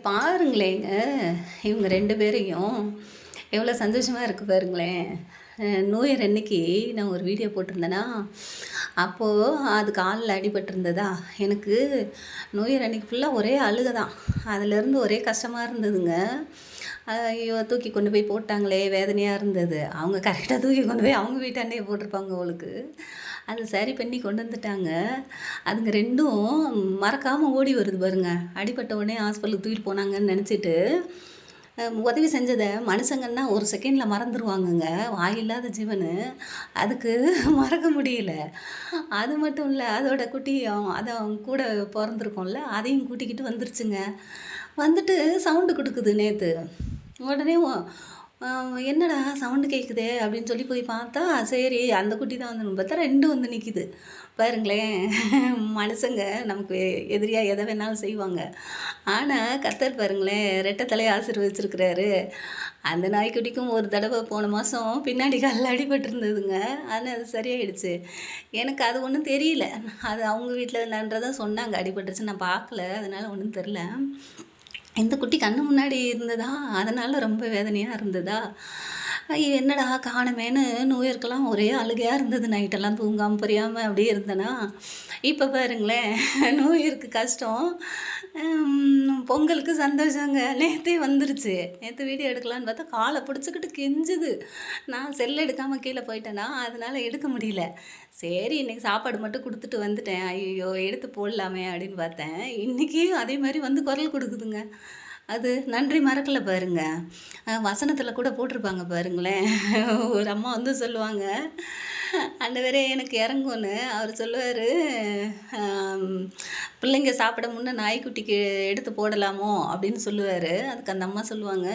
பாருங்களேங்க, இவங்க 2 பேரையும் எவ்வளோ சந்தோஷமா இருக்கு பாருங்களேன். நியூ இயர் அன்னைக்கு நான் ஒரு வீடியோ போட்டிருந்தேனா, அப்போ அது கால்ல அடிபட்டிருந்ததா, எனக்கு நியூ இயர் அன்னைக்கு ஃபுல்லா ஒரே அழுக தான். அதுலேருந்து ஒரே கஷ்டமா இருந்ததுங்க. ஐயோ! தூக்கி கொண்டு போய் போட்டாங்களே! வேதனையா இருந்தது. அவங்க கரெக்ட்டா தூக்கி கொண்டு போய் அவங்க வீட்டாண்டயே போட்டிருப்பாங்க போலுக்கு. அது சரி பண்ணி கொண்டு வந்துட்டாங்க. அதுங்க 2ம் மறக்காம ஓடி வருது பாருங்க. அடிபட்ட உடனே ஹாஸ்பிட்டலுக்கு தூக்கிட்டு போனாங்கன்னு நெனச்சிட்டு, உதவி செஞ்சத மனுஷங்கன்னா ஒரு செகண்ட்ல மறந்துருவாங்கங்க. வாயில்லாத ஜீவனு. அதுக்கு மறக்க முடியல. அது மட்டும் இல்ல, அதோட குட்டியும் அதான் கூட பொறந்திருக்கும்ல, அதையும் கூட்டிக்கிட்டு வந்துருச்சுங்க. வந்துட்டு சவுண்டு குடுக்குது நேத்து. உடனே அ "என்னடா சவுண்டு கேட்குதே!" அப்படின்னு சொல்லி போய் பார்த்தா, சரி அந்த குட்டி தான் வந்துன்னு பார்த்தா 2 வந்து நிக்குது. பாருங்களேன், மனுஷங்க நமக்கு எதிரியா எத வேணாலும் செய்வாங்க. ஆனா கர்த்தர் பாருங்களேன், ரெட்டை தலைய ஆசீர்வதிச்சிருக்கிறாரு. அந்த நாய்க்குட்டிக்கும் ஒரு தடவ போன மாசம் பின்னாடி கால்ல அடிபட்டிருந்ததுங்க. ஆனா அது சரியாயிடுச்சு. எனக்கு அது ஒண்ணும் தெரியல. அது அவங்க வீட்ல என்னன்றத சொன்னாங்க, அடிபட்டுருச்சுன்னு. நான் பார்க்கல. அதனால ஒண்ணும் தெர்ல. இந்த குட்டி கண்ணு முன்னாடி இருந்ததா, அதனால ரொம்ப வேதனையா இருந்ததா, ஐயோ! என்னடா காணோமேன்னு நியூ இயர்க்கெல்லாம் ஒரே அழுகையா இருந்தது. நைட்டெல்லாம் தூங்காம புரியாம அப்படியே இருந்தேனா, இப்போ பாருங்களேன், நியூ இயர்க்கு கஷ்டம், பொங்கலுக்கு சந்தோஷங்க. நேத்தே வந்துருச்சு. நேத்து வீடியோ எடுக்கலான்னு பார்த்தா, கால பிடிச்சுக்கிட்டு கெஞ்சுது. நான் செல் எடுக்காம கீழ போயிட்டேனா, அதனால எடுக்க முடியல. சரி இன்னைக்கு சாப்பாடு மட்டும் குடுத்துட்டு வந்துட்டேன். ஐயய்யோ! எடுத்து போடலாமே அப்படின்னு பார்த்தேன். இன்னைக்கும் அதே மாரி வந்து குரல் கொடுக்குதுங்க. அது நன்றி மறக்கல பாருங்க. வசனத்தில கூட போட்டிருப்பாங்க பாருங்களேன். ஒரு அம்மா வந்து சொல்லுவாங்க, ஆண்டவரே எனக்கு இறங்கும்ன்னு. அவரு சொல்லுவாரு, அம் "பிள்ளைங்க சாப்பிட முன்ன நாய்க்குட்டிக்கு எடுத்து போடலாமோ?" அப்படின்னு சொல்லுவாரு. அதுக்கு அந்த அம்மா சொல்லுவாங்க,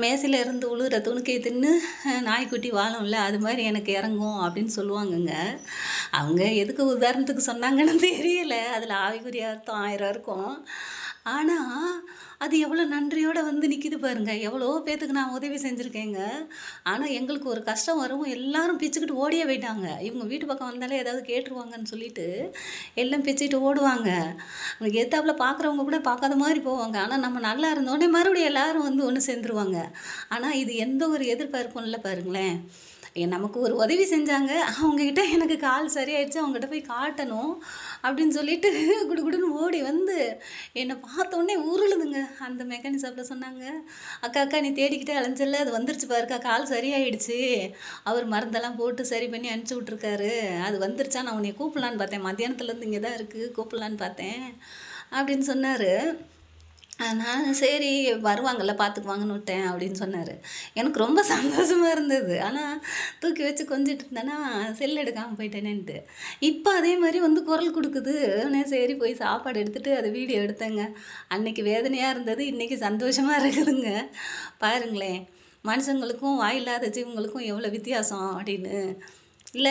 மேசையில இருந்து உழுவுற துணுக்கைய தின்னு நாய்க்குட்டி வாழும்ல, அது மாரி எனக்கு இறங்கும் அப்படின்னு சொல்லுவாங்கங்க. அவங்க எதுக்கு உதாரணத்துக்கு சொன்னாங்கன்னு தெரியல. அதில ஆவிக்குரிய அர்த்தம் 1000 இருக்கும். ஆனா, அது எவ்வளோ நன்றியோட வந்து நிக்குது பாருங்க. எவ்வளோ பேத்துக்கு நான் உதவி செஞ்சிருக்கேங்க. ஆனா, எங்களுக்கு ஒரு கஷ்டம் வரவும் எல்லாரும் பிச்சுக்கிட்டு ஓடியே போயிட்டாங்க. இவங்க வீட்டு பக்கம் வந்தாலே ஏதாவது கேட்டுருவாங்கன்னு சொல்லிட்டு, எல்லாம் பிச்சுக்கிட்டு ஓடுவாங்க. எதுத்தாப்புல பார்க்குறவங்க கூட பார்க்காத மாரி போவாங்க. ஆனா, நம்ம நல்லா இருந்தோனே மறுபடியும் எல்லாரும் வந்து ஒண்ணு சேர்ந்துருவாங்க. ஆனா, இது எந்த ஒரு எதிர்பார்ப்பும் இல்ல பாருங்களேன். நமக்கு ஒரு உதவி செஞ்சாங்க. அவங்ககிட்ட எனக்கு கால் சரியாயிடுச்சு. அவங்ககிட்ட போய் காட்டணும். அப்படின்னு சொல்லிட்டு குடுகுடுன்னு ஓடி வந்து என்ன பார்த்தோனே உருளுதுங்க. அந்த மெக்கானிக் ஷாப்ல சொன்னாங்க, "அக்கா, அக்கா நீ தேடிக்கிட்டே அலைஞ்சல்ல, அது வந்துருச்சு பாருக்கா, கால் சரியாயிடுச்சு. அவர் மருந்தெல்லாம் போட்டு சரி பண்ணி அனுப்பிச்சு விட்டுருக்காரு. அது வந்துருச்சா, நான் உன்னைய கூப்பிடலான்னு பார்த்தேன். மத்தியானத்துலேருந்து இங்கே தான் இருக்கு. கூப்பிடலான்னு பார்த்தேன்." அப்படின்னு சொன்னாரு. நான் சரி வருவாங்கல்ல பார்த்துக்குவாங்கன்னு விட்டேன் அப்படின்னு சொன்னாரு. எனக்கு ரொம்ப சந்தோஷமா இருந்தது. ஆனா தூக்கி வச்சு கொஞ்சிட்டு இருந்தேனா, செல் எடுக்காம போயிட்டேனேன்ட்டு. இப்ப அதே மாரி வந்து குரல் குடுக்குது. நான் சரி போய் சாப்பாடு எடுத்துட்டு அத வீடியோ எடுத்தேங்க. அன்னைக்கு வேதனையா இருந்தது. இன்னைக்கு சந்தோஷமா இருக்குதுங்க. பாருங்களேன், மனுஷங்களுக்கும் வாயில்லாத ஜீவங்களுக்கும் எவ்வளோ வித்தியாசம் அப்படின்னு. இல்ல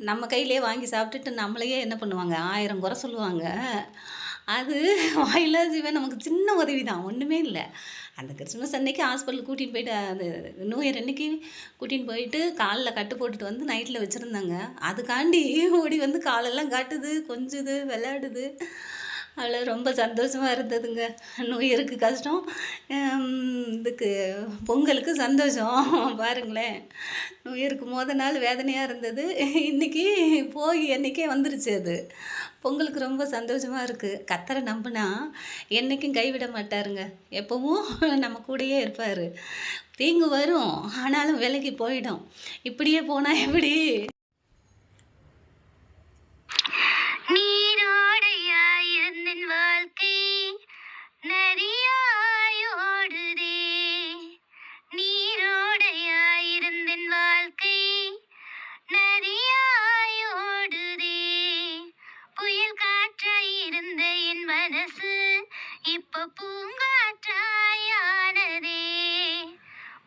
நம்ம கையிலேயே வாங்கி சாப்பிட்டுட்டு நம்மளையே என்ன பண்ணுவாங்க, 1000 குறை சொல்லுவாங்க. அது வாயில்லா ஜீவன் நமக்கு சின்ன உதவி தான். ஒண்ணுமே இல்ல. அந்த கிறிஸ்துமஸ் அன்னைக்கு ஹாஸ்பிட்டல் கூட்டிட்டு போயிட்டு அது நியூ இயர் அன்னைக்கு கூட்டின்னு போயிட்டு கால்ல கட்டு போட்டுட்டு வந்து நைட்ல வச்சிருந்தாங்க. அதுக்காண்டி ஓடி வந்து காலெல்லாம் காட்டுது, கொஞ்சுது, விளையாடுது. அதில் ரொம்ப சந்தோஷமா இருந்ததுங்க. நியூ இயருக்கு கஷ்டம். இதுக்கு பொங்கலுக்கு சந்தோஷம். பாருங்களேன். நியூ இயருக்கு மொத நாள் வேதனையா இருந்தது. இன்னைக்கு போகி அன்னைக்கே வந்துருச்சு அது. பொங்கலுக்கு ரொம்ப சந்தோஷமா இருக்கு. கர்த்தர நம்புனா என்னைக்கும் கைவிட மாட்டாருங்க. எப்பவும் நம்ம கூடயே இருப்பாரு. தீங்கு வரும். ஆனாலும் விலகி போயிடும். இப்படியே போனா எப்படி? நீரோடையாயிருந்தன் வாழ்க்கை நதியாய் ஓடுதே. நீரோடையாயிருந்தன் வாழ்க்கை நதியாய் ஓடுதே. புயல் காற்றாயிருந்த என் மனசு இப்ப பூங்காற்றாயானதே.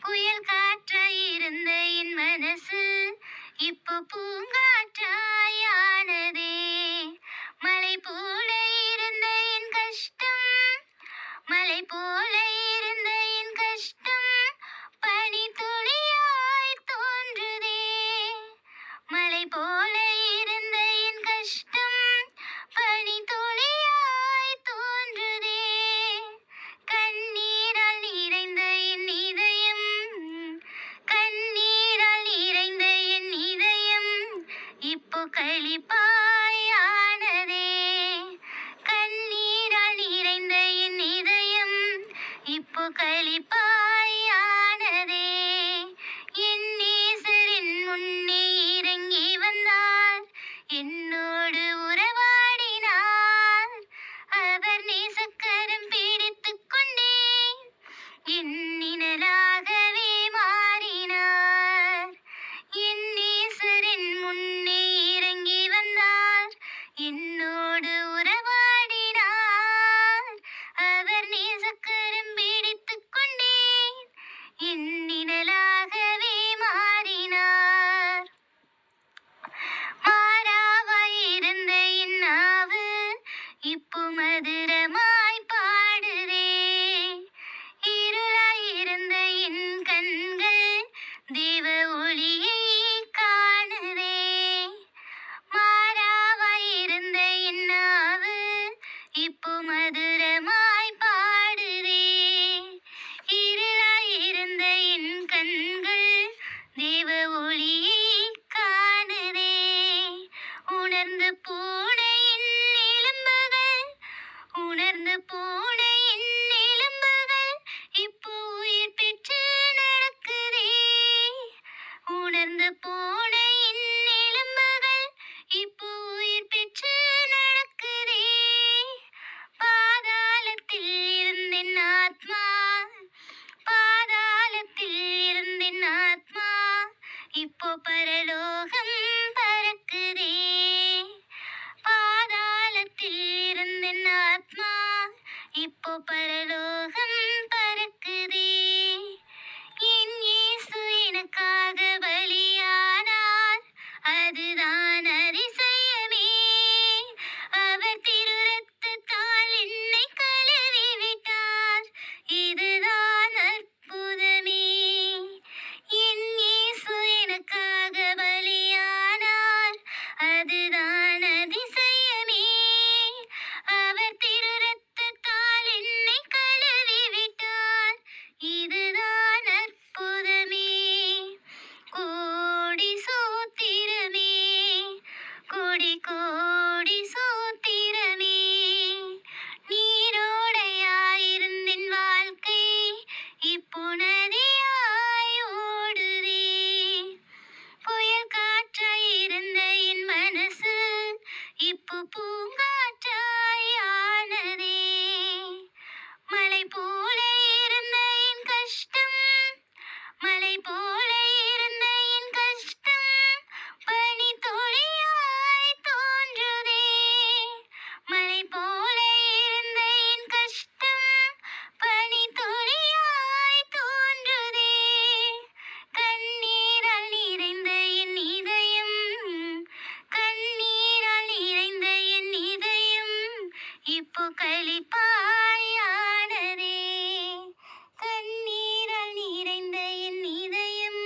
புயல் காற்றாயிருந்த என் மனசு இப்ப பூங்காற்றாயானதே. மலை போல இருந்த என் கஷ்டம், மலை போல இருந்த என் கஷ்டம் பனி துளியாய் தோன்றுதே. மலை போல இருந்த என் கஷ்டம் பனி துளியாய் தோன்றுதே. களிப்பாயானதே. என் நேசரின் முன்னே இறங்கி வந்தார், என்னோடு உறவாடினார். அவர் நேசக்கரம் பிடித்துக் கொண்டேன், என் நிழலாகவே மாறினார். என் நேசரின் முன்னே இறங்கி வந்தார், என்னோடு உறவாடினார். அவர் நேசக்கரம் பிடித்துக் கொண்டேன், என் நிழலாகவே மாறினார். மாறாவாயிருந்த என் நாவு இப்போ மதுரமாய் பாடுதே. இருளாயிருந்த என் கண்கள் தேவ ஒளியை காணுதே. மாறாவாயிருந்த என் நாவு இப்போ மதுரமாய் பாடுதே. இருளாயிருந்த என் கண்கள் தேவ ஒளியை காணுதே. உணர்ந்து போன என் எலும்புகள், உணர்ந்து போன என் எலும்புகள் இப்போ உயிர் பெற்று நடக்குதே. உணர்ந்து போன என் எலும்புகள் இப்போ உயிர் பெற்று நடக்குதே. பாதாளத்தில் இருந்தென் ஆத்மா, பாதாளத்தில் இருந்தென் ஆத்மா இப்போ பரலோகம் பறக்குதே. பாதாளத்தில் இருந்தென் ஆத்மா இப்போ பரலோகம் பறக்குதே. என் இயேசு எனக்காக பலியானார், அதுதான் அதிசயமே. அவர் திரு ரத்தத்தால் என்னை கழுவி விட்டார், இதுதான் அற்புதமே. என் இயேசு எனக்காக பலியானார், அதுதான் அதிசயமே. அவர் திரு ரத்தத்தால் என்னை கழுவி விட்டார், இதுதான் அற்புதமே. கோடி சோத்திரமே, கோடி கோடி சோத்திரமே. நீரோடையாயிருந்தென் வாழ்க்கை இப்போ நதியாய் ஓடுதே. புயல் காற்றாயிருந்த என் மனசு இப்போ பூங்காற்றாய் ஆனதே. மலை போல இருந்த என் கஷ்டம், மலை போல இருந்த என் கஷ்டம் பனி துளியாய் தோன்றுதே. மலை போல இருந்த என் கஷ்டம் பனி துளியாய் தோன்றுதே. கண்ணீரால் நிறைந்த என் இதயம், கண்ணீரால் நிறைந்த என் இதயம் இப்போ களிப்பாயானதே. கண்ணீரால் நிறைந்த என் இதயம்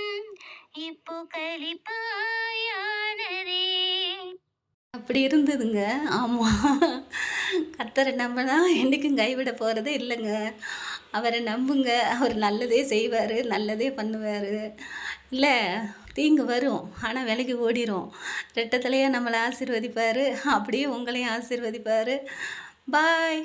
இப்போ களிப்பாயானதே. அப்படி இருந்ததுங்க. ஆமாம், கர்த்தரை நம்பினா என்றைக்கும் கைவிட போகிறதே இல்லைங்க. அவரை நம்புங்க, அவர் நல்லதே செய்வார், நல்லதே பண்ணுவார். இல்லை, தீங்கு வரும், ஆனால் விலைக்கு ஓடிரும். ரெட்டை தலையாக நம்மளை ஆசீர்வதிப்பார், அப்படியே உங்களையும் ஆசீர்வதிப்பார். பாய்.